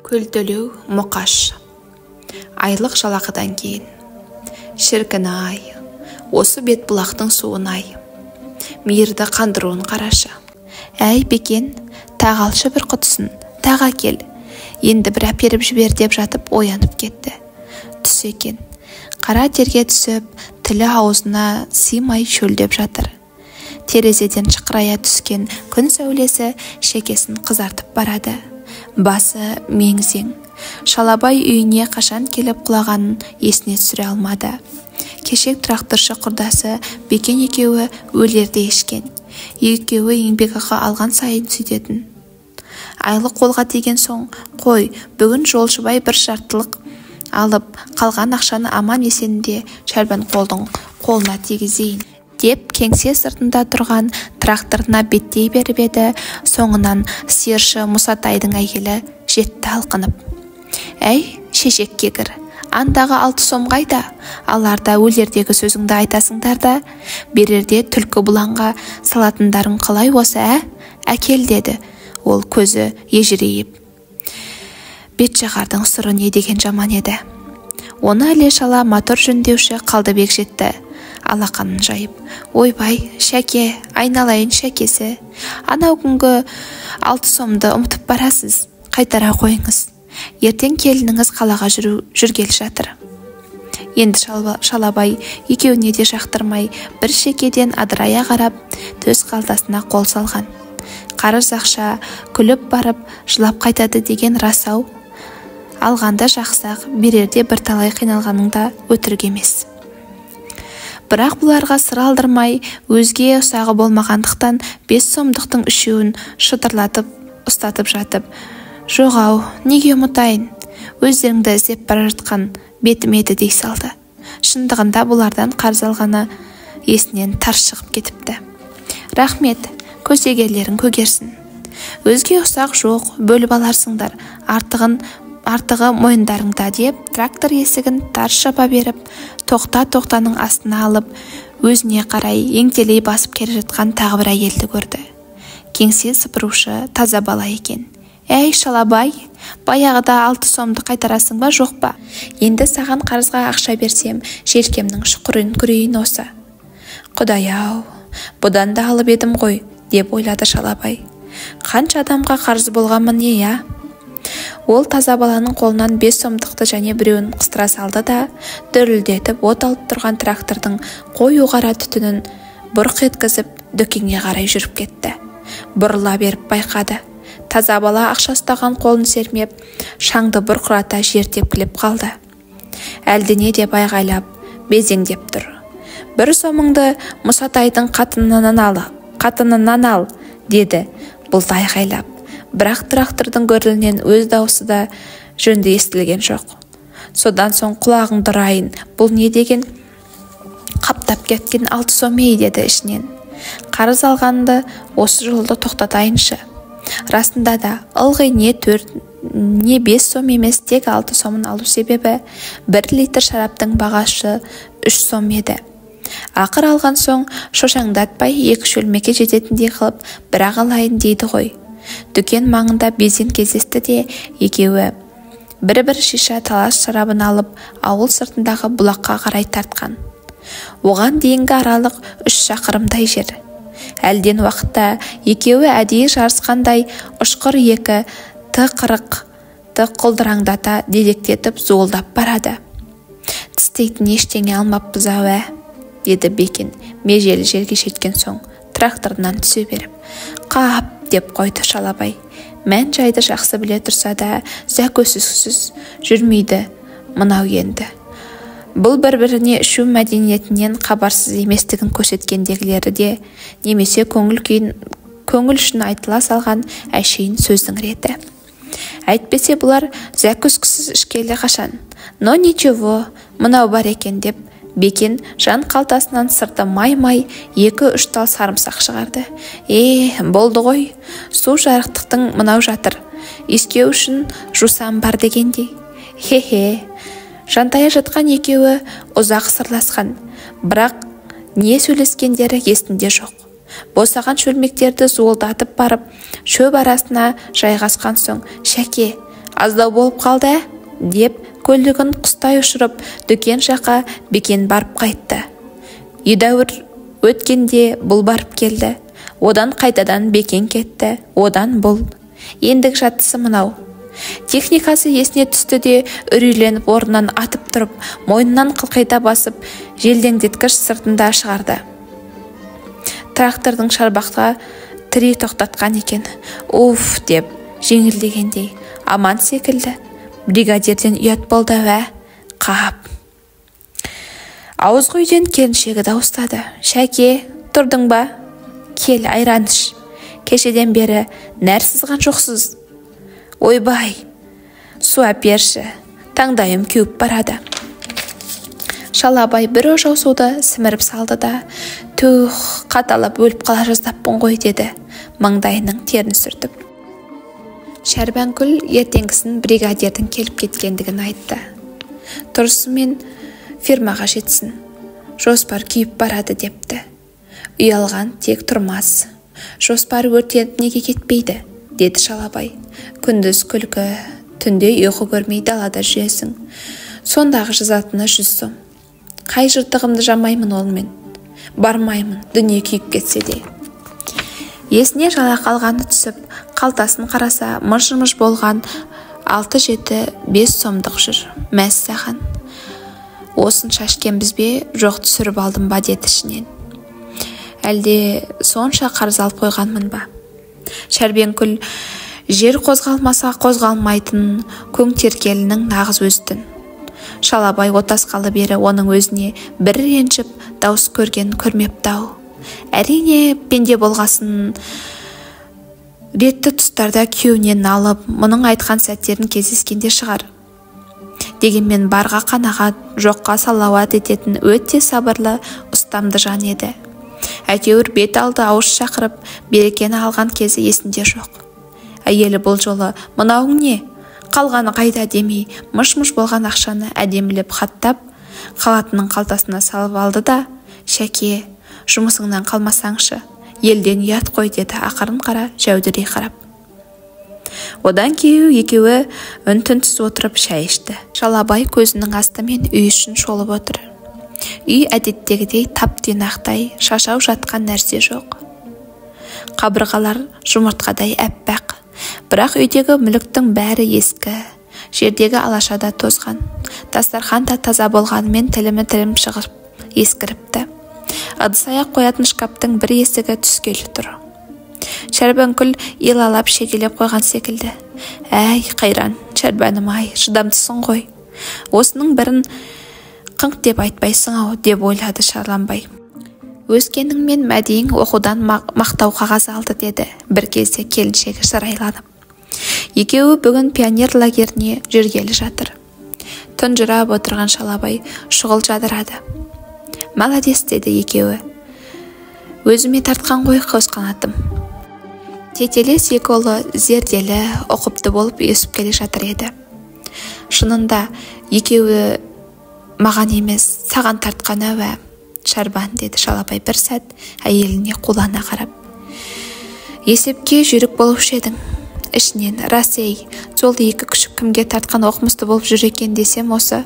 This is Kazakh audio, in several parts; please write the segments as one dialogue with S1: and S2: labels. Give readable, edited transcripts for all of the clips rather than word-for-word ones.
S1: Көлтөлеу мұқаш. Айлық жалақыдан кейін. Шіркін-ай, осы бет бұлақтың суын-ай, мейірді қандыруын қарашы. Әй бекен, тағы алшы бір құтысын, тағы әкел. Енді бір әперіп жібер деп жатып оянып кетті. Түс екен. Қара терге түсіп, тілі аузына сыймай шөлдеп жатыр. Терезеден шықырая түскен күн сәулесі шекесін қызартып барады. Басы меңзең. Шалабай үйіне қашан келіп құлағанын есіне түсіре алмады. Кешек тракторшы құрдасы Бекен екеуі өлерде ішкен. Екеуі еңбекақы алған сайын сөйтетін. Айлық қолға тиген соң, қой, бүгін жолшыбай бір жартылық алып, қалған ақшаны аман есенде Шәрбан қолдың қолына тигізейін деп кеңсе сыртында тұрған тракторына беттей беріп еді, соңынан сиыршы Мұсатайдың әйелі жетті алқынып. Әй, шешек кегір, андағы 6 сом қайда? Аларда өлердегі сөзіңді айтасыңдар да, берерде түлкі бұланға салатындарың қалай осы, әкел деді. Ол көзі ежірейіп. Бет жағардың сұры не деген жаман еді. Оны іле-шала мотор жөндеуші Қалдыбек жетті. Алақанын жайып, ойбай, шәке, айналайын шәкесі. Анау күнгі 6 сомды ұмытып барасыз, қайтара қойыңыз. Ертең келініңіз қалаға жүргел жатыр. Енді Шалабай екеуіне де жақтырмай бір шекеден адырая қарап, төс қалтасына қол салған. Қарыз ақша күліп барып, жылап қайтады деген рас-ау. Алғанда жақсақ, берерде бірталай қиналғаныңда өтірік емес. Бірақ бұларға сыр алдырмай, өзге ұсағы болмағандықтан 5 сомдықтың үшеуін шытырлатып, ұстатып жатып. Жоғау, неге ұмытайын? Өздеріңді іздеп бара жатқан бетім еді дей салды. Шындығында бұлардан қарыз алғаны есінен тарс шығып кетіпті. Рахмет, көсегерлерің көгерсін. Өзге ұсақ жоқ, бөліп аларсыңдар, артығы мойындарыңда деп трактор есігін тарс жаба беріп, тоқтаның астына алып, өзіне қарай еңтелей басып келе жатқан тағы бір әйелді көрді. Кеңсе сыпырушы таза бала екен. Әй Шалабай, баяғыда 6 сомды қайтарасың ба жоқ па? Енді саған қарызға ақша берсем, желкемнің шұқырын көрейін осы. Құдай-ау, бұдан да алып едім ғой, деп ойлады Шалабай. Қанша адамға қарыз болғанмын не? Ол таза баланың қолынан 5 сомдықты және біреуін қыстыра салды да, дүрілдетіп от алып тұрған трактордың қою қара түтінін бұрқ еткізіп дүкенге қарай жүріп кетті. Бұрыла беріп байқады. Таза бала ақша ұстаған қолын сермеп, шаңды бұрқырата жер тепкілеп қалды. Әлдене деп айғайлап, безеңдеп тұр. 1 сомыңды Мұсатайдың қатынынан ал, деді бұлт айғайлап. Бірақ трактордың гүрілінен өз даусы да жөнді естілген жоқ. Содан соң құлағыңды ұрайын, бұл не деген? Қаптап кеткен 6 сом деді ішінен. Қарыз алғанды осы жолды тоқтатайыншы. Расында да ылғи не 4, не 5 сом емес, тек 6 сомын алу себебі 1 литр шараптың бағасы 3 сом еді. Ақыр алған соң шошаңдатпай 2 шөлмеке жететіндей қылып бірақ алайын дейді ғой. Дүкен маңында безен кездесті де екеуі бір шиша талас шарабын алып ауыл сыртындағы бұлаққа қарай тартқан. Оған дейінгі аралық 3 шақырымдай жер. Әлден уақытта екеуі әдейі жарысқандай ұшқыр 2 тықырықты құлдыраңдата дедектетіп зуылдап барады. Тістейтін ештеңе алмаппыз-ау, деді Бекен межелі жерге жеткен соң тракторынан түсе беріп. Қап деп қойды Шалабай. Мән жайды жақсы біле тұрса да, зәкөсізсіз жүрмейді мынау енді. Бұл бір-біріне ішу мәдениетінен хабарсыз еместігін көрсеткендегілері де, немесе көңіл үшін айтыла салған әшейін сөздің реті. Әйтпесе бұлар зәкөскісіз ішкелі қашан. Но ничего, мынау бар екен деп, Бекен жан қалтасынан сырты май-май 2-3 тал сарымсақ шығарды. Болды ғой, су жарықтықтың мынау жатыр. Искеу үшін жусам бар дегендей. Хе-хе, жантая жатқан екеуі ұзақ сырласқан, бірақ не сөйлескендері есінде жоқ. Босаған шөлмектерді зуылдатып барып, шөп арасына жайғасқан соң, шәке, Аздау болып қалды, деп көлігін құстай ұшырып, дүкен жаққа Бекен барып қайтты. Едәуір өткенде бұл барып келді. Одан қайтадан Бекен кетті, одан бұл. Ендік жаттысы мынау. Техникасы есіне түсті де үрейленіп орнынан атып тұрып, мойнынан қылқайта басып, желдеңдеткіш сыртында шығарды. Трактордың шарбаққа тірей тоқтатқан екен. Уф деп жеңілдегендей. Аман секілді. Бригадирден ұят болды қап. Ауызғы үйден келіншегі дауыстады. Шәке, тұрдың ба? Кел, айран іш. Кешеден бері нәр сызған жоқсыз. Ойбай, су әперші, таңдайым кеуіп барады. Шалабай бір ошау суды сіміріп салды да, түх, қаталап өліп қала жаздаппын ғой деді, маңдайының терін сүртіп. Шәрбәнкүл ертеңгісін бригадирдің келіп кеткендігін айтты. Тұрысымен фирмаға жетсін, жоспар күйіп барады депті. Ұялған тек тұрмас. Жоспар өртеніп неге кетпейді, деді Шалабай. Күндіз күлкі, түнде ұйқы көрмей далада жүресің. Сондағы жазатыны 100 сом. Қай жыртығымды жамаймын олмен. Бармаймын, дүние күйіп кетсе де. Есіне жала қалғаны түсіп, қалтасын қараса, мыж-мыж болған 6-7-5 сомдық жүр. Мәссаған. Осын шашкен бізбе, жоқ түсіріп алдым ба деді ішінен. Әлде сонша қарыз алып қойғанмын ба? Шәрбенкүл жер қозғалмаса қозғалмайтын көңтеркелінің нағыз өстін. Шалабай отасқалы бері оның өзіне бір ренжіп дауыс көрген көрмепті-ау. Әрине пенде болғасын ретті тұстарда күйеуінен алып, мұның айтқан сәттерін кездескенде шығар. Дегенмен барға қанағат, жоққа салауат ететін өте сабырлы, ұстамды жан еді. Әтеуір бет алды ауыз шақырып, берекені алған кезі есінде жоқ. Әйелі бұл жолы «Мынауың не? Қалғаны қайда?» демей, мұш-мұш болған ақшаны әдемілеп хаттап, қалатының қалтасына салып алды да, «Шәке, жұмысыңнан қалмасаңшы, елден ұят қой» деді ақырын қара жәудірей қарап. Одан екеуі үн-түнсіз отырып шай ішті. Шалабай көзінің астымен үй ішін шолып отыр. Үй әдеттегідей тап-тұйнақтай, шашау жатқан нәрсе жоқ. Қабырғалар жұмыртқадай әппақ. Бірақ үйдегі мүліктің бәрі ескі. Жердегі алашада тозған. Дастархан да таза болғанымен тілім шығып ескіріпті. Ыдыс-аяқ қоятын шкаптың бір есігі түскелі тұр. Шәрбәнкүл илалап шегелеп қойған секілді. Әй, қайран, Шәрбәнім-ай, шыдамдысың ғой. Осының бірін қыңқ деп айтпайсың-ау, деп ойлады Шарланбай. Өскенің мен мәдейің оқудан мақтау қағаз алды деді бір кезде келіншегі шырайланып. Екеуі бүгін пионер лагеріне жүргелі жатыр. Тұнжырап отырған Шалабай шұғыл жадырады. Маладес деді екеуі. Өзіме тартқан ғой қос қанатым. Тетелес екі ұлы зерделі, оқыпты болып өсіп келе жатыр еді. Шынында екеуі маған емес, саған тартқан әуә, Шарбан, деді Шалабай бір сәт әйеліне қулана қарап. Есепке жүйрік болушы едің. Ішінен, рас ей, сол екі күшік кімге тартқан оқымысты болып жүр екен десем осы.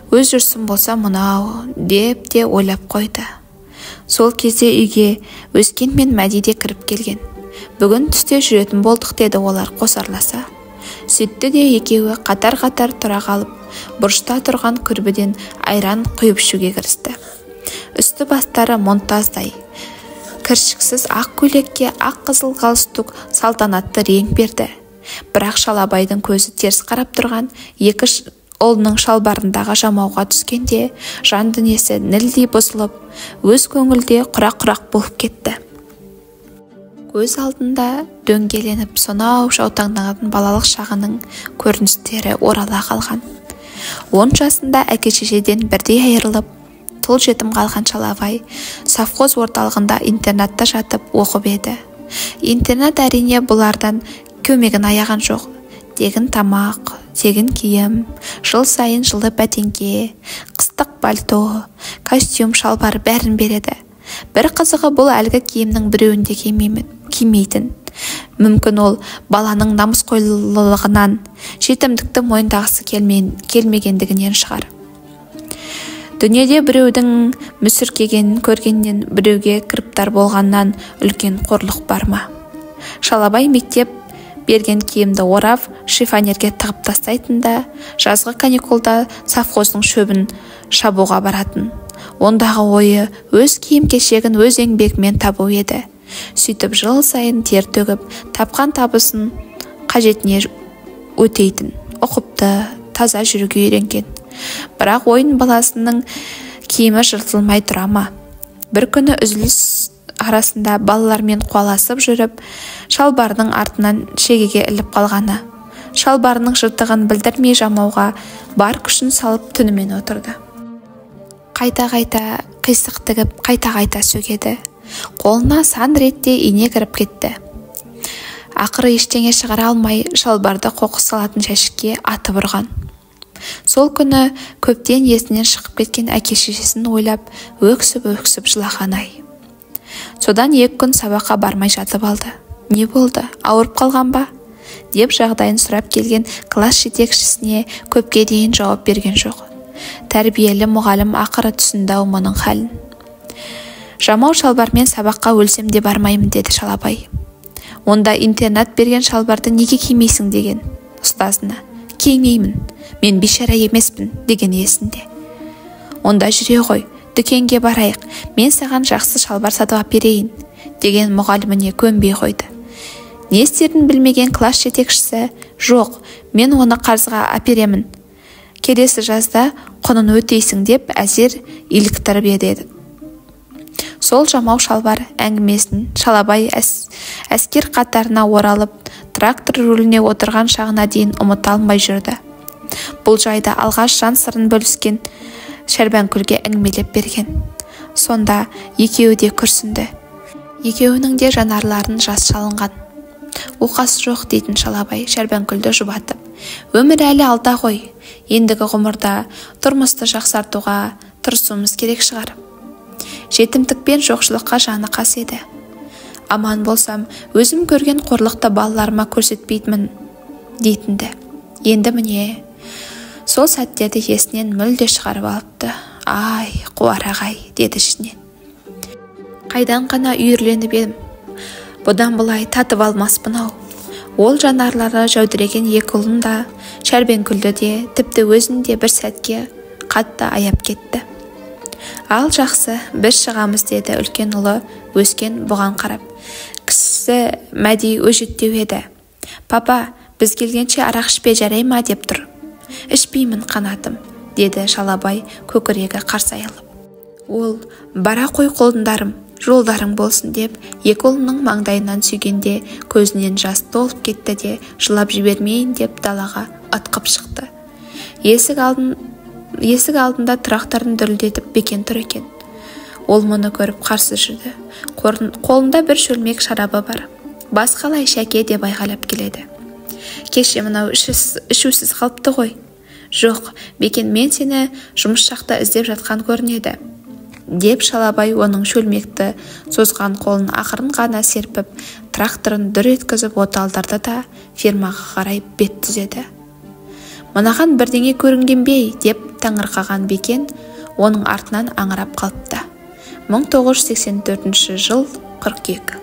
S1: Өз жүрсін болса мынау, деп те ойлап қойды. Сол кезде үйге Өскен мен Мәдиде кіріп келген. Бүгін түсте жүретін болдық деді олар қосарласа. Сөйтті де екеуі қатар-қатар тұра қалып, бұрышта тұрған күрбіден айран құйып ішуге кірісті. Үсті бастары монтаздай. Кіршіксіз ақ көйлекке ақ қызыл галстук салтанатты рең берді. Бірақ Шалабайдың көзі теріс қарап тұрған екі ұлының шалбарындағы жамауға түскенде жан дүниесі нілдей бұзылып, өз көңілде құрақ-құрақ болып кетті. Көз алдында дөңгеленіп сонау жаутаңдаған балалық шағының көріністері орала қалған. 10 жасында әке-шешеден бірдей айырылып, тұл жетім қалған Шалабай совхоз орталығында интернатта жатып оқып еді. Интернат әрине бұлардан көмегін аяған жоқ. Тегін тамақ, тегін киім, жыл сайын жылы бәтеңке, қыстық пальто, костюм, шалбар бәрін береді. Бір қызығы бұл әлгі киімнің біреуінде кимейтін. Мүмкін ол баланың намысқойлығынан, жетімдікті мойындағысы келмегендігінен шығар. Дүниеде біреудің мүсіркегенін көргеннен, біреуге кіріптар болғаннан үлкен қорлық бар ма? Шалабай мектеп берген киімді орап, шифонерге тығып тастайтын да, жазғы каникулда совхоздың шөбін шабуға баратын. Ондағы ойы өз киім-кешегін өз еңбегімен табу еді. Сөйтіп жыл сайын тер төгіп, тапқан табысын қажетіне өтейтін, ұқыпты, таза жүруге үйренген. Бірақ ойын баласының киімі жыртылмай тұра ма? Бір күні үзіліс арасында балалармен қуаласып жүріп, шалбарының артынан шегеге іліп қалғаны. Шалбарының жыртығын білдірмей жамауға бар күшін салып түнімен отырды. Қайта-қайта қисық тігіп, қайта-қайта сөгеді. Қолына сан ретте ине кіріп кетті. Ақыры ештеңе шығара алмай, шалбарды қоқыс салатын жәшікке атып ұрған. Сол күні көптен есінен шығып кеткен әке-шешесін ойлап, өксіп жылаған-ай. Содан 2 күн сабаққа бармай жатып алды. Не болды? Ауырып қалған ба? деп жағдайын сұрап келген класс жетекшісіне көпке дейін жауап берген жоқ. Тәрбиелі мұғалім ақыры түсінді мұның халін. Жамау шалбармен сабаққа өлсем де бармаймын, деді Шалабай. Онда интернат берген шалбарды неге кимейсің деген ұстазына. Кимеймін, мен бейшара емеспін деген есінде. Онда жүре ғой, дүкенге барайық, мен саған жақсы шалбар сатып берейін деген мұғаліміне көнбей қойды. Не істерін білмеген класс жетекшісі, жоқ, мен оны қарызға әперемін, келесі жазда құнын өтейсің деп әзер иліктіріп еді. Сол жамау шалбар әңгімесін Шалабай әскер қатарына оралып, трактор руліне отырған шағына дейін ұмыта алмай жүрді. Бұл жайды алғаш жан сырын бөліскен Шәрбәнкүлге әңгімелеп берген. Сонда екеуі де күрсінді. Екеуінің де жанарларын жас шалынған. Оқасы жоқ, дейтін Шалабай Шәрбәнкүлді жұбатып. Өмір әлі алда ғой, ендігі ғұмырда тұрмысты жақсартуға тырысуымыз керек шығар. Жетімдік пен жоқшылыққа жаны қас еді. Аман болсам, өзім көрген қорлықты балаларыма көрсетпейтінмін, дейтінді. Енді міне, сол сәттерді есінен мүлде шығарып алыпты. Ай, қуар ағай, деді ішінен. Қайдан ғана үйірленіп едім. Бұдан бұлай татып алмаспын-ау. Ол жанарлары жәудіреген екі ұлын да, Шәрбәнкүлді де, тіпті өзін де бір сәтке қатты аяп кетті. Ал жақсы, біз шығамыз, деді үлкен ұлы өскен бұған қарап. Кісісі мәди өжеттеу еді. Папа, біз келгенше арақ ішпе, жарай ма, деп тұр. Ішпеймін, қанатым, деді Шалабай көкірегі қарс айылып. Ол, бара қой қолындарым, жолдарың болсын деп, екі ұлының маңдайынан сүйгенде көзінен жас толып кетті де, жылап жібермейін деп далаға атқып шықты. Есік алдында тракторын дүрілдетіп Бекен тұр екен. Ол мұны көріп қарсы жүрді. Қолында бір шөлмек шарабы бар. Бас қалай, Шәке, деп айғайлап келеді. Кеше мынау ішусіз қалыпты ғой. Жоқ, Бекен, мен сені жұмыс жақта іздеп жатқан көрінеді, деп Шалабай оның шөлмекті созған қолын ақырын ғана серпіп, тракторын дүр еткізіп оталдырды да фермаға қарай бет түзеді. Мынаған бірдеңе көрінген бей, деп таңырқаған Бекен оның артынан аңырап қалыпты. 1984 жыл қыркүйек.